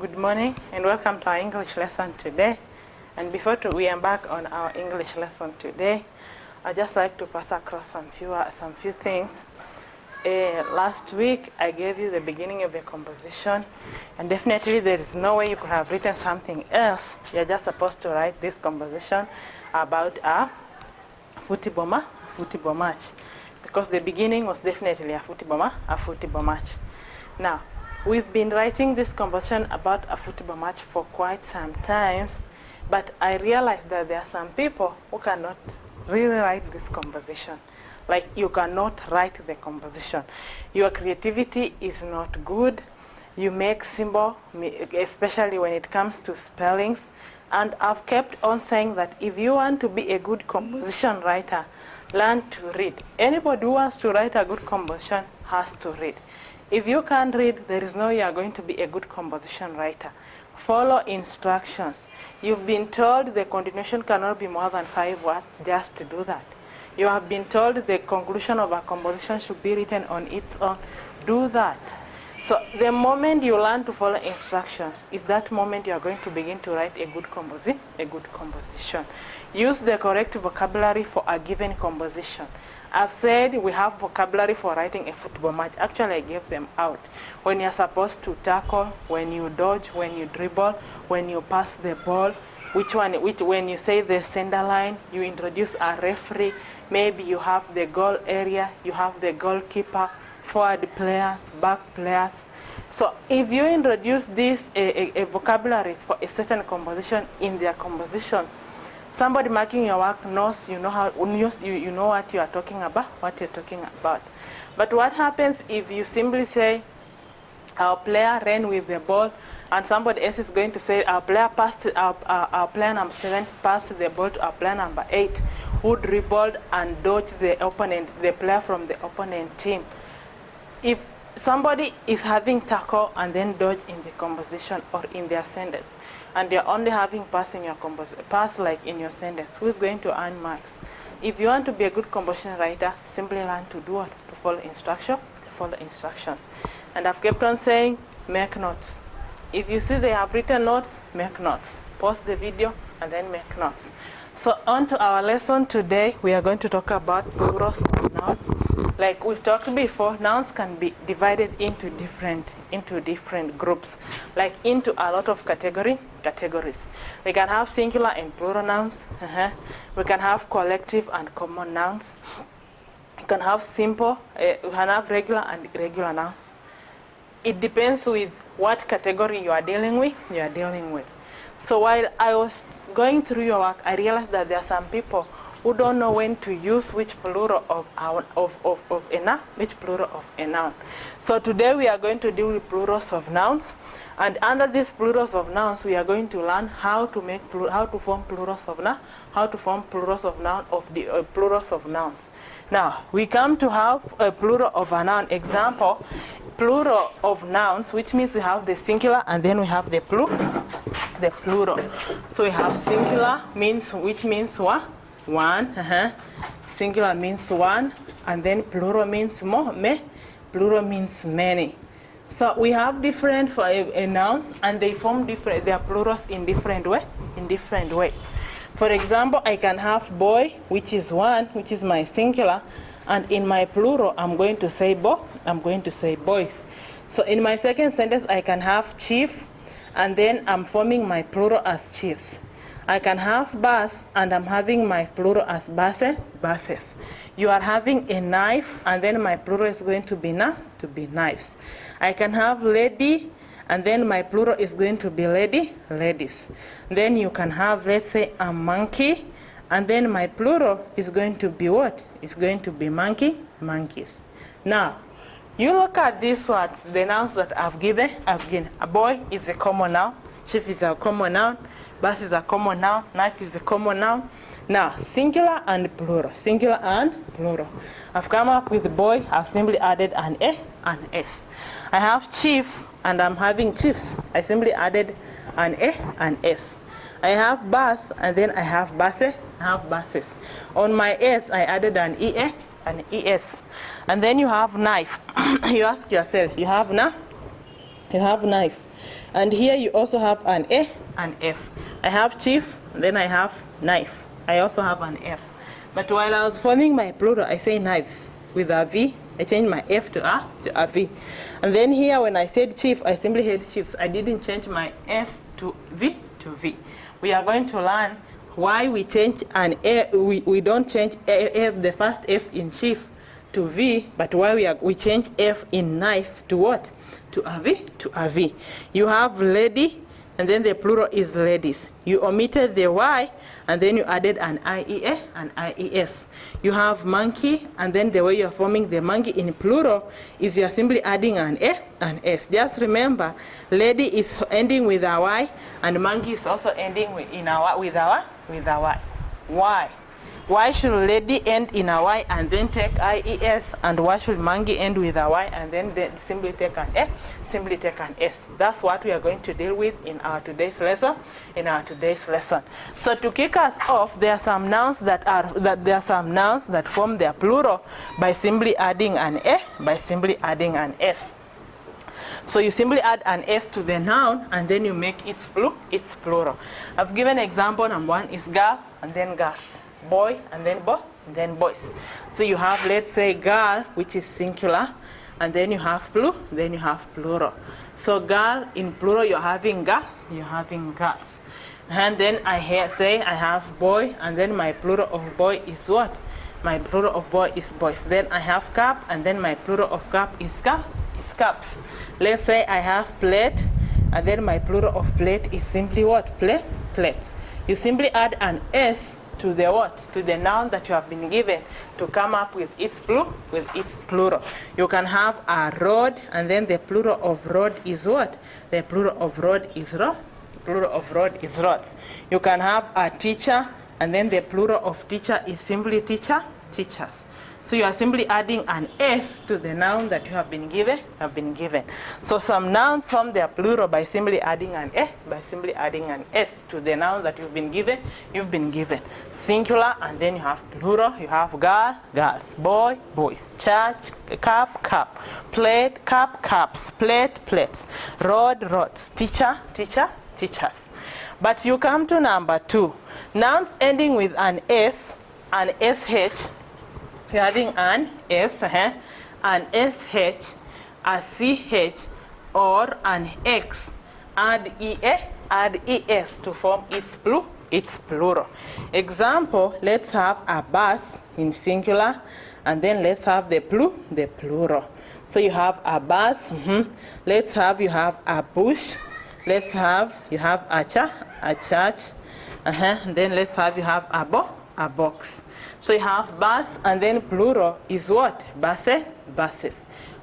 Good morning and welcome to our English lesson today. And before we embark on our English lesson today, I'd just like to pass across some few things. Last week I gave you the beginning of a composition, and definitely there is no way you could have written something else. You're just supposed to write this composition about a football match, because the beginning was definitely a football match. Now, we've been writing this composition about a football match for quite some time, but I realized that there are some people who cannot really write this composition. Like, you cannot write the composition. Your creativity is not good. You make symbol, especially when it comes to spellings. And I've kept on saying that if you want to be a good composition writer, learn to read. Anybody who wants to write a good composition has to read. If you can't read, there is no way you are going to be a good composition writer. Follow instructions. You've been told the continuation cannot be more than 5 words. Just to do that. You have been told the conclusion of a composition should be written on its own. Do that. So the moment you learn to follow instructions is that moment you are going to begin to write a good composition. Use the correct vocabulary for a given composition. I've said we have vocabulary for writing a football match. Actually, I gave them out. When you're supposed to tackle, when you dodge, when you dribble, when you pass the ball, when you say the center line, you introduce a referee. Maybe you have the goal area, you have the goalkeeper, forward players, back players. So if you introduce this a vocabulary for a certain composition in their composition, somebody marking your work knows you know what you are talking about. But what happens if you simply say our player ran with the ball, and somebody else is going to say our player player number 7 passed the ball to our player number 8, who dribbled and dodged the player from the opponent team. If somebody is having tackle and then dodge in the composition or in their sentence, and they're only having pass in your pass like in your sentence, who is going to earn marks? If you want to be a good composition writer, simply learn to do what? To follow instructions. And I've kept on saying, make notes. If you see they have written notes, make notes. Pause the video and then make notes. So on to our lesson today, we are going to talk about plurals of nouns. Like we've talked before, nouns can be divided into different groups, like into a lot of categories. We can have singular and plural nouns. We can have collective and common nouns. You can have simple, you can have regular and irregular nouns. It depends with what category you are dealing with. So while I was going through your work, I realized that there are some people who don't know when to use which plural of a noun. So today we are going to deal with plurals of nouns, and under these plurals of nouns, we are going to learn how to form plurals of nouns. Now we come to have a plural of a noun. Example, plural of nouns, which means we have the singular and then we have the plural. So we have singular which means what? One. Singular means one, and then plural means plural means many. So we have different nouns, and they form their plurals in different ways. For example, I can have boy, which is one, which is my singular, and in my plural I'm going to say boys. So in my second sentence I can have chief, and then I'm forming my plural as chiefs. I can have bus, and I'm having my plural as buses. You are having a knife, and then my plural is going to be knives. I can have lady, and then my plural is going to be ladies. Then you can have, let's say, a monkey, and then my plural is going to be what? It's going to be monkeys. Now, you look at these words, the nouns that I've given. A boy is a common noun, chief is a common noun, bus is a common noun, knife is a common noun. Now, singular and plural. I've come up with boy, I've simply added an A and S. I have chief, and I'm having chiefs. I simply added an A and S. I have bus, and then I have buses. On my S, I added an EA and ES. And then you have knife. You ask yourself, you have knife. And here you also have an A and F. I have chief, and then I have knife. I also have an F. But while I was forming my plural, I say knives with a V. I changed my F to a V. And then here when I said chief, I simply had chiefs. I didn't change my F to V to V. We are going to learn why we change an A, we don't change F, the first F in chief to V, but why we change F in knife to what? To a V, to a V. You have lady, and then the plural is ladies. You omitted the Y, and then you added an IEA and IES. You have monkey, and then the way you're forming the monkey in plural is you're simply adding an A and S. Just remember, lady is ending with a Y, and monkey is also ending with a Y. Why? Why should lady end in a Y and then take IES, and why should monkey end with a Y and then simply take an A, simply take an S? That's what we are going to deal with in our today's lesson. So to kick us off, there are some nouns that form their plural by simply adding an A, by simply adding an S. So you simply add an S to the noun, and then you make its plural. I've given example. Number 1 is girl, and then girls. Boy, and then boys. So you have, let's say, girl, which is singular, and then you have plural. So girl in plural, you're having girls. And then I say I have boy, and then my plural of boy is what? My plural of boy is boys. Then I have cup, and then my plural of cup is cups. Let's say I have plate, and then my plural of plate is simply what? Plates. You simply add an S to the what? To the noun that you have been given to come up with its plural. You can have a rod, and then the plural of rod is what? The plural of rod is rods. You can have a teacher, and then the plural of teacher is simply teachers. So you are simply adding an S to the noun that you have been given. So some nouns form their plural by simply adding an A, by simply adding an S to the noun that you've been given. Singular, and then you have plural. You have girl, girls, boy, boys, church, cup, cup, plate, cup, cups, plate, plates, rod, rods, teacher, teachers. But you come to number 2. Nouns ending with an S, an SH. You're having an S, an SH, a CH, or an X. Add ES to form its plural. Example, let's have a bus in singular, and then let's have the plural. So you have a bus. Let's have you have a bush. Let's have you have a church. And then let's have you have a box. So you have bus, and then plural is what? Buses.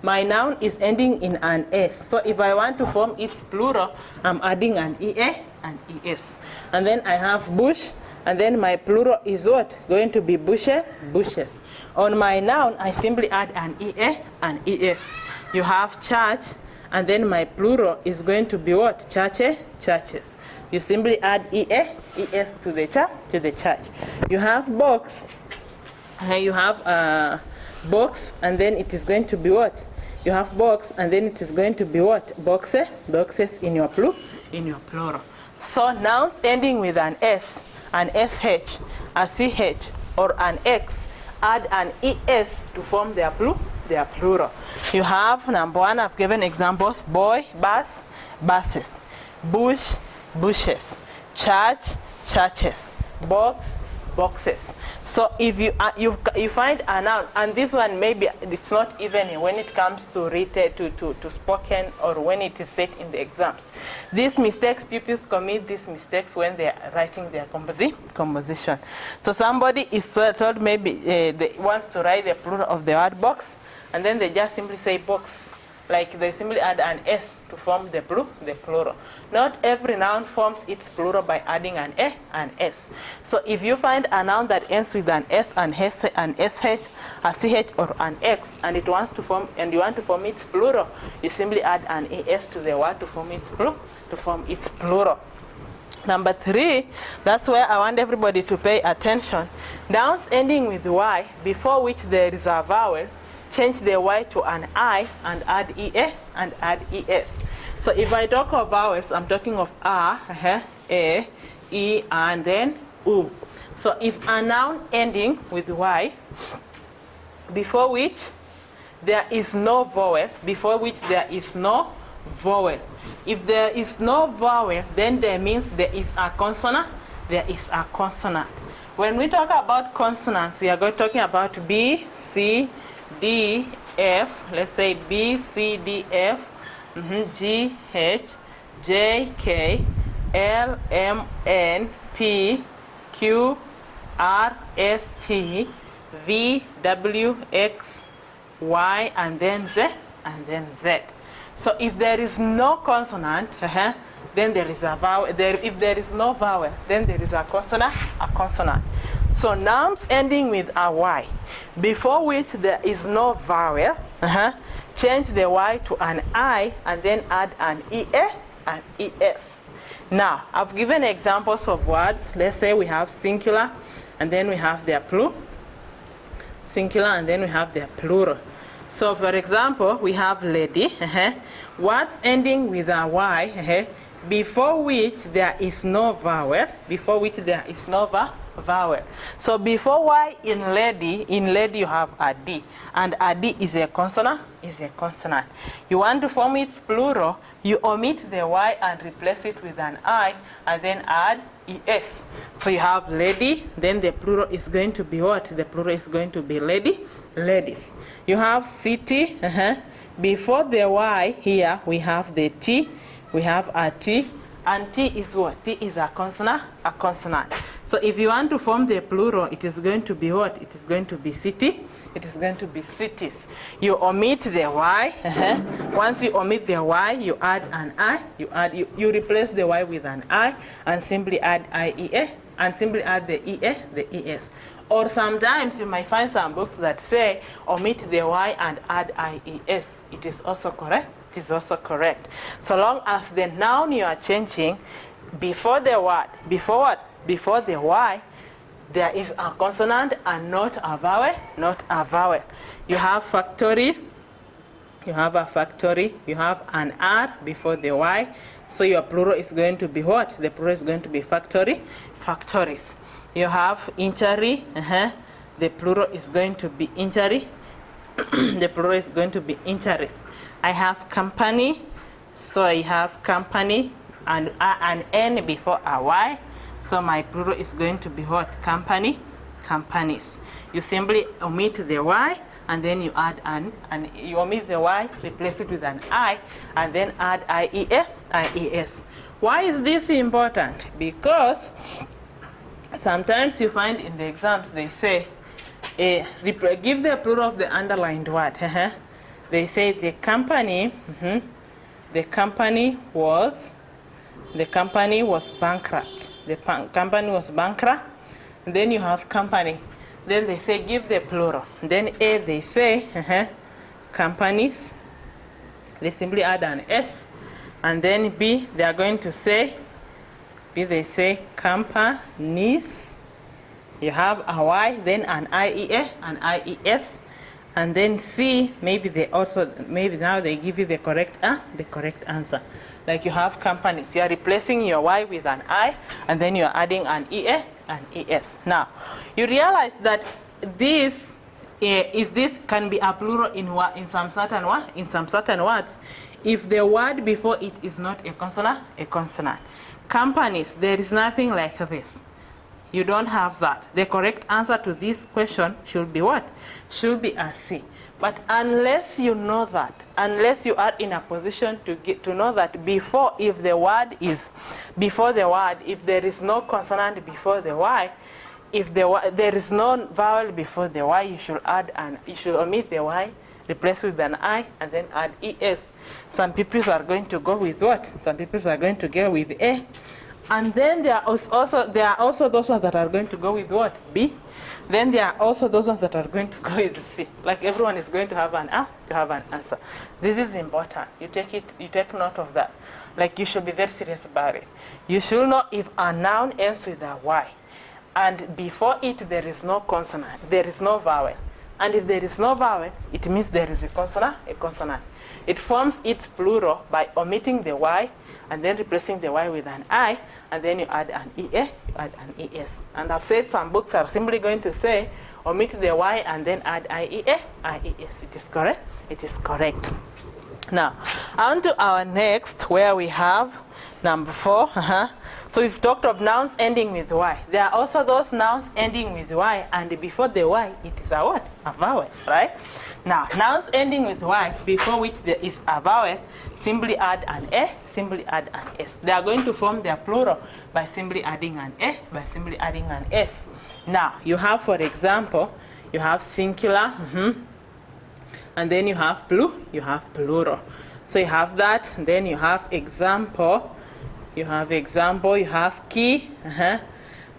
My noun is ending in an S. So if I want to form its plural, I'm adding an EA and ES. And then I have bush, and then my plural is what? Going to be bushes. On my noun, I simply add an EA and ES. You have church, and then my plural is going to be what? Churches. You simply add ES to the church. You have box. You have a box, and then it is going to be what? You have box, and then it is going to be what? Boxes in your plural. So nouns ending with an S, an SH, a CH, or an X, add an ES to form their plural. You have number 1, I've given examples: boy, bus, buses, bush, bushes, church, churches, box, boxes. So if you find a noun, and this one maybe it's not even when it comes to written to spoken, or when it is said in the exams. These mistakes, pupils commit these mistakes when they are writing their composition. So somebody is told maybe they wants to write the plural of the word box, and then they just simply say box. Like they simply add an S to form the plural. Not every noun forms its plural by adding an A and S. So if you find a noun that ends with an S, an SH, a CH, or an X, and you want to form its plural, you simply add an ES to the word to form its plural. Number 3, that's where I want everybody to pay attention. Nouns ending with Y, before which there is a vowel, change the Y to an I and add EA and add ES. So So if I talk of vowels, I'm talking of a, e, and then u. So if a noun ending with y, before which there is no vowel, before which there is no vowel. If there is no vowel, then that means there is a consonant. There is a consonant. When we talk about consonants, we are going talking about B, C, D, F. Let's say B, C, D, F, G, H, J, K, L, M, N, P, Q, R, S, T, V, W, X, Y, and then Z, and then Z. So if there is no consonant, then there is a vowel. If there is no vowel, then there is a consonant, So nouns ending with a Y, before which there is no vowel, change the Y to an I, and then add an EA and ES. Now, I've given examples of words. Let's say we have singular, and then we have their plural. Singular, and then we have their plural. So, for example, we have lady, words ending with a Y, before which there is no vowel, vowel. So, before Y in lady you have a D, and a D is a consonant, You want to form its plural, you omit the Y and replace it with an I, and then add ES. So you have lady, then the plural is going to be what? The plural is going to be ladies. You have city, before the Y here we have the T, we have a T, and T is what? T is a consonant. So if you want to form the plural, it is going to be what? It is going to be city. It is going to be cities. You omit the Y. Once you omit the Y, you add an I. You replace the Y with an I, and simply add IEA, and simply add the EA, the ES. Or sometimes you might find some books that say omit the Y and add IES. It is also correct. It is also correct. So long as the noun you are changing before the word, before what? Before the Y, there is a consonant and not a vowel. You have factory. You have a factory. You have an R before the Y. So your plural is going to be what? The plural is going to be factories. You have injury. The plural is going to be injury. The plural is going to be injuries. I have company. So I have company and an N before a Y. So my plural is going to be what? Companies. You simply omit the Y, and then you add and you omit the Y, replace it with an I, and then add IEA, IES. Why is this important? Because sometimes you find in the exams they say, give the plural of the underlined word. They say the company was bankrupt. The company was bankrupt. And then you have company. Then they say give the plural. Then A, they say companies. They simply add an S. And then B, they are going to say, B, they say companies. You have a Y, then an IEA, an IES. And then C, maybe now they give you the correct answer. Like you have companies, you are replacing your Y with an I, and then you are adding an EA and ES. Now, you realize that this can be a plural in some certain words, if the word before it is not a consonant. Companies, there is nothing like this. You don't have that. The correct answer to this question should be what? Should be a C. But unless you know that, unless you are in a position to know that before, if there is no consonant before the Y, if there is no vowel before the Y, you should omit the Y, replace with an I, and then add ES. Some people are going to go with what? Some people are going to go with A. And then there are also those ones that are going to go with what? B. Then there are also those ones that are going to go with C. Like everyone is going to have an answer. This is important. You take note of that. Like you should be very serious about it. You should know if a noun ends with a Y, and before it there is no consonant, there is no vowel, And if there is no vowel, it means there is a consonant, a consonant. It forms its plural by omitting the Y and then replacing the Y with an I, and then you add an EA, you add an ES. And I've said some books are simply going to say, omit the Y and then add IEA, IES. It is correct? It is correct. Now, on to our next, where we have number 4. So we've talked of nouns ending with Y. There are also those nouns ending with Y, and before the Y, it is a what? A vowel, right? Now, nouns ending with Y, before which there is a vowel, simply add an A, simply add an S. They are going to form their plural by simply adding an A, by simply adding an S. Now, you have, for example, you have singular, and then you have plural. So you have that, and then you have example, you have key,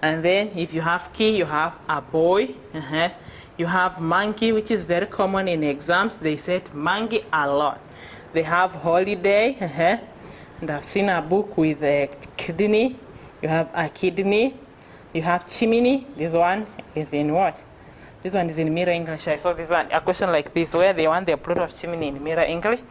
and then if you have key, you have a boy, you have monkey, which is very common in exams. They said monkey a lot. They have holiday, and I've seen a book with a kidney. You have a kidney. You have chimney. This one is in what? This one is in Mirror English. I saw this one, a question like this, where they want the plural of chimney in Mirror English.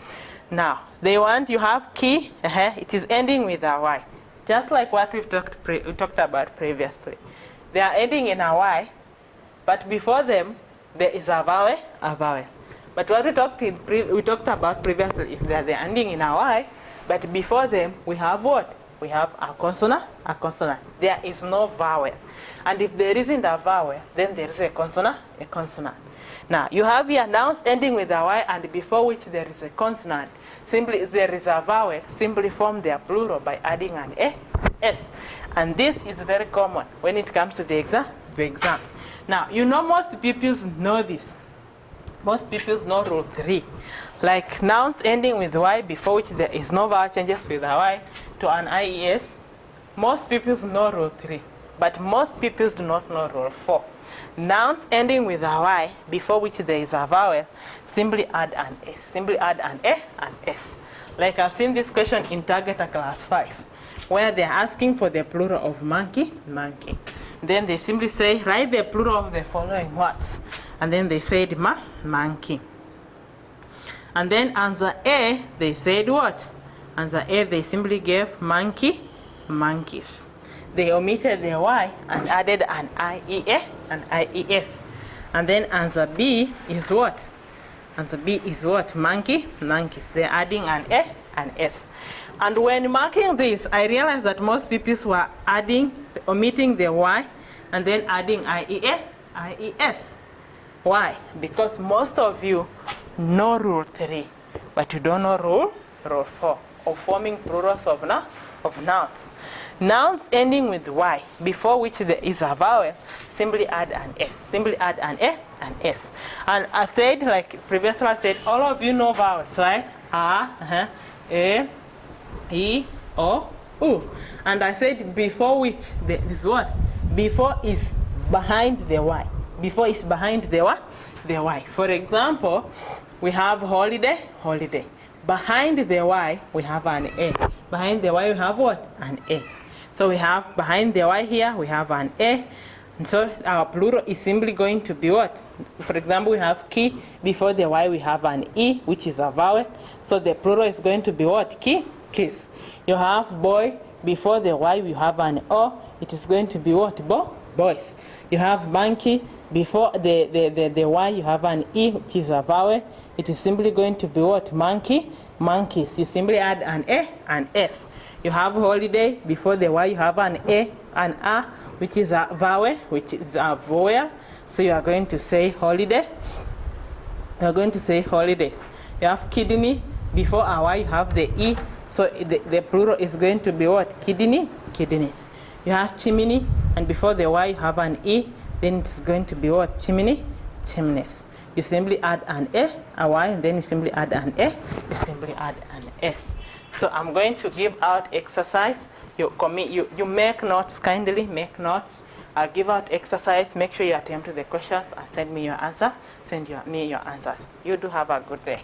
Now, they want, you have key, it is ending with a Y. Just like what we talked about previously. They are ending in a Y, but before them, there is a vowel, But what we talked about previously is that they are ending in a Y, but before them, we have what? We have a consonant, There is no vowel. And if there isn't a vowel, then there is a consonant, Now, you have here nouns ending with a Y, and before which there is a consonant. Simply, there is a vowel, simply form their plural by adding an A, S. And this is very common when it comes to the exams. Now, you know most pupils know this. Most pupils know rule 3. Like nouns ending with Y, before which there is no vowel changes with a Y to an IES. Most pupils know rule 3. But most pupils do not know rule 4. Nouns ending with a Y, before which there is a vowel, simply add an S. Simply add an A and S. Like I've seen this question in Targeter class 5, where they're asking for the plural of monkey. Then they simply say, write the plural of the following words. And then they said, monkey. And then answer A, they said what? Answer A, they simply gave monkey, monkeys. They omitted the Y and added an IEA and IES. And then answer B is what? Answer B is what? Monkey, monkeys. They're adding an A and S. And when marking this, I realized that most people were omitting the Y and then adding IEA, IES. Why? Because most of you know rule 3, but you don't know rule 4 of forming plurals of nouns. Nouns ending with Y, before which there is a vowel, simply add an S. Simply add an A and S. And I said, like previously I said, all of you know vowels, right? A, E, O, U. And I said before which this what? Before is behind the Y. Before is behind the what? The Y. For example, we have holiday. Behind the Y, we have an A. Behind the Y, we have what? An A. So we have behind the Y here, we have an A. And so our plural is simply going to be what? For example, we have key. Before the Y, we have an E, which is a vowel. So the plural is going to be what? Keys. You have boy. Before the Y, we have an O. It is going to be what? Boys. You have monkey. Before the Y, you have an E, which is a vowel. It is simply going to be what? Monkey, monkeys. You simply add an A and S. You have holiday. Before the Y, you have an A and A, which is a vowel, which is a vowel. So you are going to say holiday. You are going to say holidays. You have kidney. Before a Y, you have the E. So the plural is going to be what? Kidneys. You have chimney. And before the Y, you have an E. Then it's going to be what? Chimneys. You simply add an a Y, and then you simply add an A, you simply add an S. So I'm going to give out exercise. You make notes, kindly make notes. I'll give out exercise. Make sure you attempt the questions and send me your answer. Me your answers. You do have a good day.